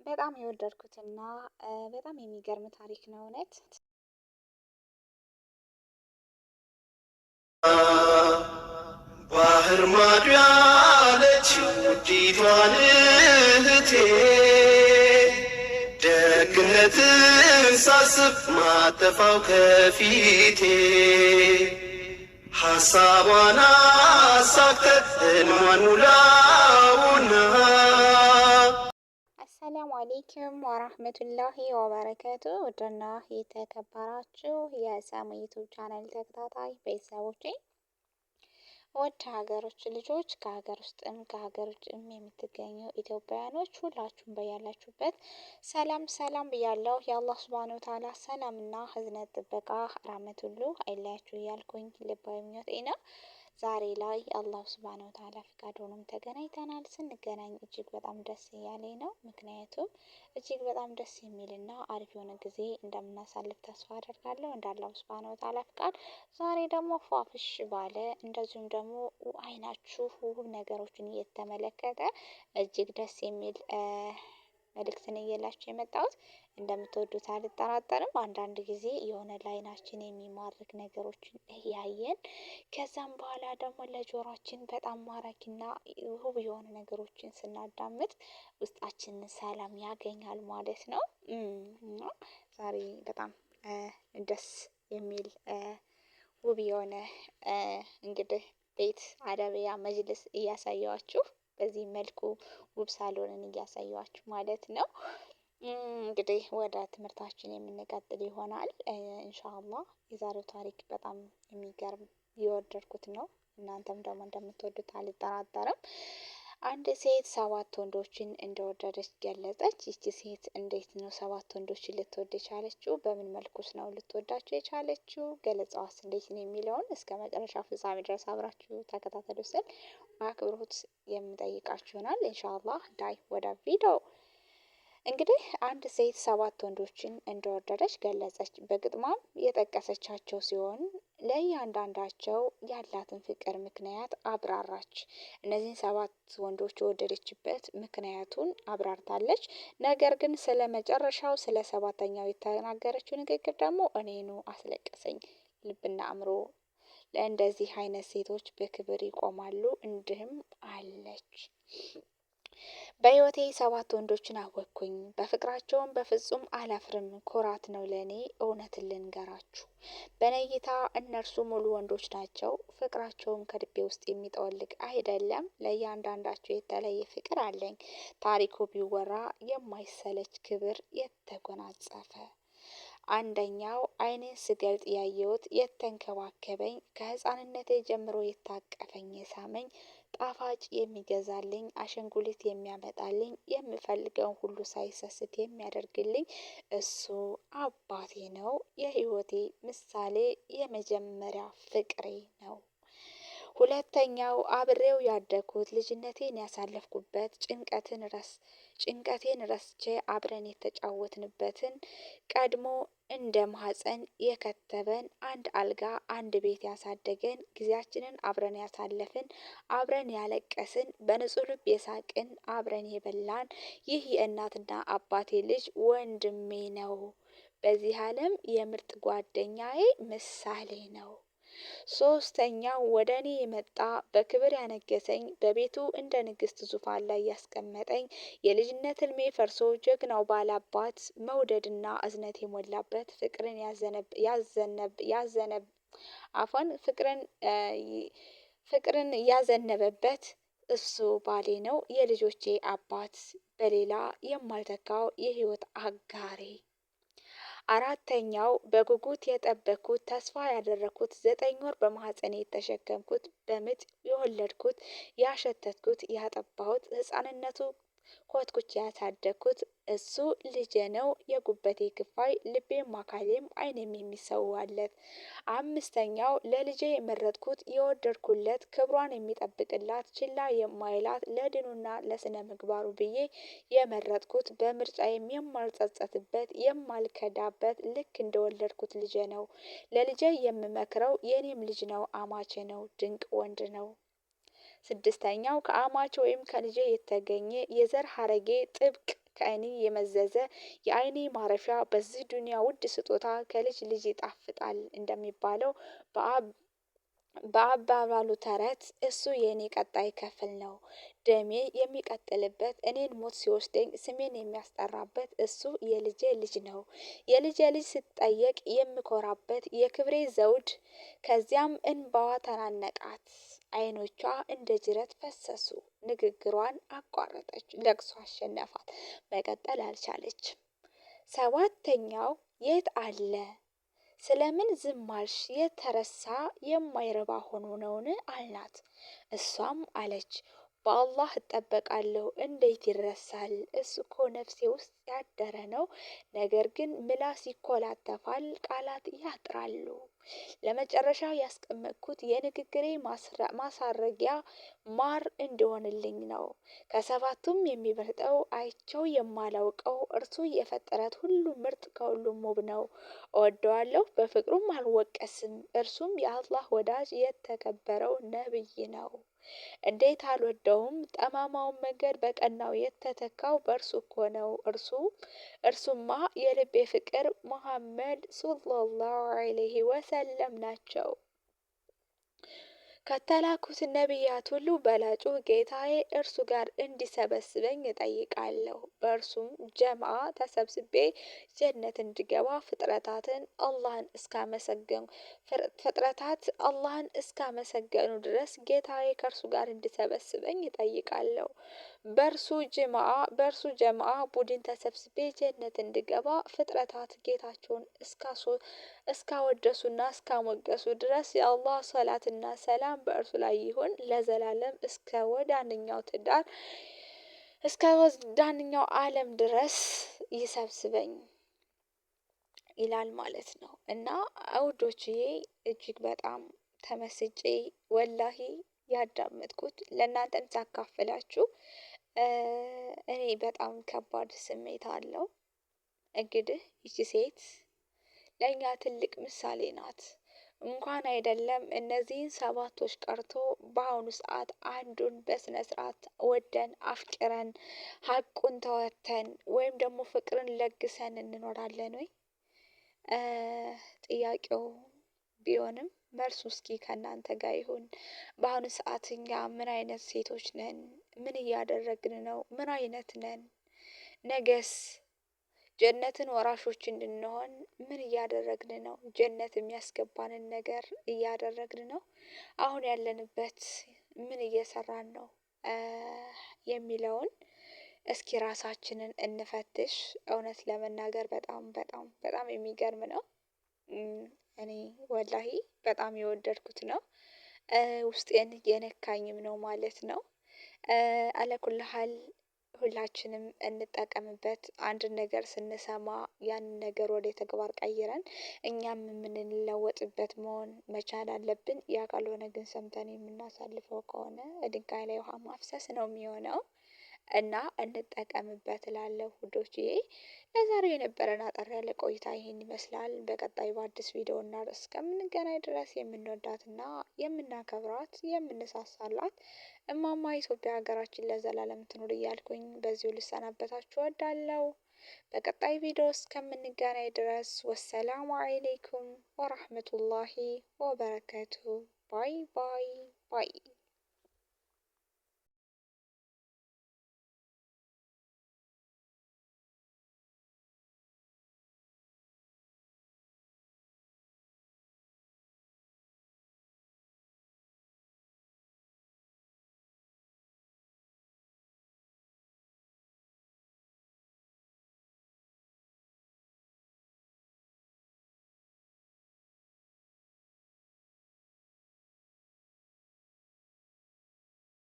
በጣም የወደድኩትና በጣም የሚገርም ታሪክ ነው እውነት። ባህር ማዶ ያለችው ውዲቷን እህቴ ደግነትን ሳስብ ማጠፋው ከፊቴ ሐሳቧን አሳክተህ ሕልሟን ሙላውና። አሰላሙ አሌይኩም ወራህመቱላሂ ወበረከቱ። ውድና የተከበራችሁ የሳሙ ዩቱብ ቻናል ተከታታይ ቤተሰቦቼ ወደ ሀገሮች ልጆች ከሀገር ውስጥም ከሀገር ውጭም የምትገኙ ኢትዮጵያውያኖች ሁላችሁም በያላችሁበት ሰላም ሰላም ብያለሁ። የአላህ ሱብሃነሁ ወተዓላ ሰላምና ህዝነት ጥበቃ ራህመት ሁሉ አይለያችሁ እያልኩኝ ልባዊ ምኞቴ ነው። ዛሬ ላይ አላህ ሱብሃነሁ ወተዓላ ፍቃድ ሆኖም ተገናኝተናል። ስንገናኝ እጅግ በጣም ደስ እያለኝ ነው። ምክንያቱም እጅግ በጣም ደስ የሚልና አሪፍ የሆነ ጊዜ እንደምናሳልፍ ተስፋ አደርጋለሁ። እንደ አላህ ሱብሃነሁ ወተዓላ ፍቃድ ዛሬ ደግሞ ፏፍሽ ባለ እንደዚሁም ደግሞ አይናችሁ ውብ ነገሮችን እየተመለከተ እጅግ ደስ የሚል መልእክትን እየላችሁ የመጣሁት እንደምትወዱት አልጠራጠርም። አንዳንድ ጊዜ የሆነ ለአይናችን የሚማርክ ነገሮችን እያየን ከዛም በኋላ ደግሞ ለጆሯችን በጣም ማራኪና ውብ የሆኑ ነገሮችን ስናዳምጥ ውስጣችንን ሰላም ያገኛል ማለት ነው። ዛሬ በጣም ደስ የሚል ውብ የሆነ እንግዲህ ቤት አረቢያ መጅልስ እያሳየዋችሁ በዚህ መልኩ ውብ ሳሎንን እያሳየዋችሁ ማለት ነው። እንግዲህ ወደ ትምህርታችን የምንቀጥል ይሆናል ኢንሻአላህ። የዛሬው ታሪክ በጣም የሚገርም የወደድኩት ነው። እናንተም ደግሞ እንደምትወዱት አልጠራጠርም። አንድ ሴት 7 ወንዶችን እንደወደደች ገለጸች። ይቺ ሴት እንዴት ነው 7 ወንዶችን ልትወድ የቻለችው? በምን መልኩስ ነው ልትወዳቸው የቻለችው? ገለጻዋስ እንዴት ነው የሚለውን እስከ መጨረሻ ፍጻሜ ድረስ አብራችሁ ተከታተሉ ስል በአክብሮት የምጠይቃችሁ ይሆናል ኢንሻአላህ። ዳይ ወደ ቪዲዮ። እንግዲህ አንድ ሴት 7 ወንዶችን እንደወደደች ገለጸች። በግጥሟም የጠቀሰቻቸው ሲሆን ለእያንዳንዳቸው ያላትን ፍቅር ምክንያት አብራራች። እነዚህን 7 ወንዶች የወደደችበት ምክንያቱን አብራርታለች። ነገር ግን ስለ መጨረሻው ስለ 7ኛው የተናገረችው ንግግር ደግሞ እኔኑ አስለቀሰኝ። ልብና አእምሮ ለእንደዚህ አይነት ሴቶች በክብር ይቆማሉ። እንዲህም አለች። በህይወቴ 7 ወንዶችን አወቅኩኝ። በፍቅራቸውም በፍጹም አላፍርም። ኩራት ነው ለኔ። እውነትን ልንገራችሁ፣ በኔ እይታ እነርሱ ሙሉ ወንዶች ናቸው። ፍቅራቸውም ከልቤ ውስጥ የሚጠወልቅ አይደለም። ለእያንዳንዳቸው የተለየ ፍቅር አለኝ። ታሪኩ ቢወራ የማይሰለች ክብር የተጎናጸፈ። አንደኛው አይኔን ስገልጥ ያየሁት የተንከባከበኝ፣ ከህፃንነቴ ጀምሮ የታቀፈኝ፣ የሳመኝ፣ ጣፋጭ የሚገዛልኝ፣ አሸንጉሊት የሚያመጣልኝ፣ የምፈልገውን ሁሉ ሳይሰስት የሚያደርግልኝ እሱ አባቴ ነው። የህይወቴ ምሳሌ፣ የመጀመሪያ ፍቅሬ ነው። ሁለተኛው አብሬው ያደግኩት፣ ልጅነቴን ያሳለፍኩበት፣ ጭንቀቴን ረስቼ አብረን የተጫወትንበትን፣ ቀድሞ እንደ ማህፀን የከተበን፣ አንድ አልጋ አንድ ቤት ያሳደገን፣ ጊዜያችንን አብረን ያሳለፍን፣ አብረን ያለቀስን፣ በንጹህ ልብ የሳቅን፣ አብረን የበላን፣ ይህ የእናትና አባቴ ልጅ ወንድሜ ነው። በዚህ ዓለም የምርጥ ጓደኛዬ ምሳሌ ነው። ሶስተኛው ወደ እኔ የመጣ፣ በክብር ያነገሰኝ፣ በቤቱ እንደ ንግስት ዙፋን ላይ ያስቀመጠኝ፣ የልጅነት ህልሜ ፈርሶ ጀግናው ባላባት፣ መውደድና እዝነት የሞላበት፣ ፍቅርን ያዘነበበት እሱ ባሌ ነው። የልጆቼ አባት፣ በሌላ የማልተካው የህይወት አጋሬ። አራተኛው በጉጉት የጠበኩት፣ ተስፋ ያደረኩት፣ 9 ወር በማህፀኔ የተሸከምኩት፣ በምጥ የወለድኩት፣ ያሸተትኩት፣ ያጠባሁት፣ ህፃንነቱ ኮትኩቼ ያሳደግኩት እሱ ልጄ ነው። የጉበቴ ክፋይ፣ ልቤም አካሌም አይኔም የሚሰዋለት። አምስተኛው ለልጄ የመረጥኩት፣ የወደድኩለት፣ ክብሯን የሚጠብቅላት፣ ችላ የማይላት፣ ለድኑና ለስነ ምግባሩ ብዬ የመረጥኩት፣ በምርጫዬም የማልጸጸትበት፣ የማልከዳበት፣ ልክ እንደወለድኩት ልጄ ነው። ለልጄ የምመክረው የኔም ልጅ ነው፣ አማቼ ነው፣ ድንቅ ወንድ ነው። 6ኛው ከአማች ወይም ከልጄ የተገኘ የዘር ሀረጌ ጥብቅ ከእኔ የመዘዘ የአይኔ ማረፊያ በዚህ ዱንያ ውድ ስጦታ ከልጅ ልጅ ይጣፍጣል እንደሚባለው በአባባሉ ተረት እሱ የኔ ቀጣይ ክፍል ነው። ደሜ የሚቀጥልበት እኔን ሞት ሲወስደኝ ስሜን የሚያስጠራበት እሱ የልጄ ልጅ ነው። የልጄ ልጅ ስትጠየቅ የምኮራበት የክብሬ ዘውድ። ከዚያም እንባዋ ተናነቃት። አይኖቿ እንደ ጅረት ፈሰሱ። ንግግሯን አቋረጠች። ለቅሶ አሸነፋት። መቀጠል አልቻለች። 7ኛው የት አለ? ስለምን ዝም አልሽ? የተረሳ የማይረባ ሆኖ ነውን? አልናት። እሷም አለች በአላህ እጠበቃለሁ፣ እንዴት ይረሳል? እሱ እኮ ነፍሴ ውስጥ ያደረ ነው። ነገር ግን ምላስ ይኮላተፋል፣ ቃላት ያጥራሉ። ለመጨረሻ ያስቀመጥኩት የንግግሬ ማሳረጊያ ማር እንዲሆንልኝ ነው። ከሰባቱም የሚበልጠው አይቸው የማላውቀው እርሱ የፈጠረት ሁሉ ምርጥ ከሁሉም ውብ ነው። እወደዋለሁ፣ በፍቅሩም አልወቀስም። እርሱም የአላህ ወዳጅ የተከበረው ነብይ ነው። እንዴት አልወደውም? ጠማማውን መንገድ በቀናው የተተካው በእርሱ እኮ ነው። እርሱማ የልቤ ፍቅር ሙሐመድ ሰለላሁ ዐለይሂ ወሰለም ናቸው። ከተላኩት ነቢያት ሁሉ በላጩ ጌታዬ እርሱ ጋር እንዲሰበስበኝ እጠይቃለሁ። በእርሱም ጀምዓ ተሰብስቤ ጀነት እንድገባ ፍጥረታት አላህን እስካመሰገኑ ድረስ ጌታዬ ከእርሱ ጋር እንዲሰበስበኝ እጠይቃለሁ። በእርሱ ጀምዓ ቡድን ተሰብስቤ ጀነት እንድገባ ፍጥረታት ጌታቸውን እስካወደሱና እስካሞገሱ ድረስ የአላህ ሰላትና ሰላም በእርሱ ላይ ይሁን ለዘላለም እስከ ወዳንኛው ዓለም ድረስ ይሰብስበኝ ይላል ማለት ነው። እና ውዶችዬ እጅግ በጣም ተመስጬ ወላሂ ያዳመጥኩት ለእናንተም ሳካፍላችሁ እኔ በጣም ከባድ ስሜት አለው። እንግዲህ ይቺ ሴት ለእኛ ትልቅ ምሳሌ ናት። እንኳን አይደለም እነዚህን ሰባቶች ቀርቶ በአሁኑ ሰዓት አንዱን በስነ ስርዓት ወደን አፍቅረን ሀቁን ተወተን ወይም ደግሞ ፍቅርን ለግሰን እንኖራለን ወይ? ጥያቄው ቢሆንም መልሱ እስኪ ከእናንተ ጋር ይሁን። በአሁኑ ሰዓት እኛ ምን አይነት ሴቶች ነን? ምን እያደረግን ነው? ምን አይነት ነን? ነገስ ጀነትን ወራሾች እንድንሆን ምን እያደረግን ነው? ጀነት የሚያስገባንን ነገር እያደረግን ነው? አሁን ያለንበት ምን እየሰራን ነው የሚለውን እስኪ ራሳችንን እንፈትሽ። እውነት ለመናገር በጣም በጣም በጣም የሚገርም ነው። እኔ ወላሂ በጣም የወደድኩት ነው። ውስጤን የነካኝም ነው ማለት ነው። አለኩልሃል ሁላችንም እንጠቀምበት። አንድ ነገር ስንሰማ ያንን ነገር ወደ ተግባር ቀይረን እኛም የምንለወጥበት መሆን መቻል አለብን። ያ ካልሆነ ግን ሰምተን የምናሳልፈው ከሆነ ድንጋይ ላይ ውሃ ማፍሰስ ነው የሚሆነው። እና እንጠቀምበት እላለሁ ውዶችዬ። ለዛሬው የነበረን አጠር ያለ ቆይታ ይሄን ይመስላል። በቀጣይ በአዲስ ቪዲዮ እና ርዕስ እስከምንገናኝ ድረስ የምንወዳትና የምናከብራት የምንሳሳላት እማማ ኢትዮጵያ ሀገራችን ለዘላለም ትኑር እያልኩኝ በዚሁ ልሰናበታችሁ እወዳለሁ። በቀጣይ ቪዲዮ እስከምንገናኝ ድረስ ወሰላሙ አለይኩም ወራህመቱላሂ ወበረካቱሁ። ባይ ባይ ባይ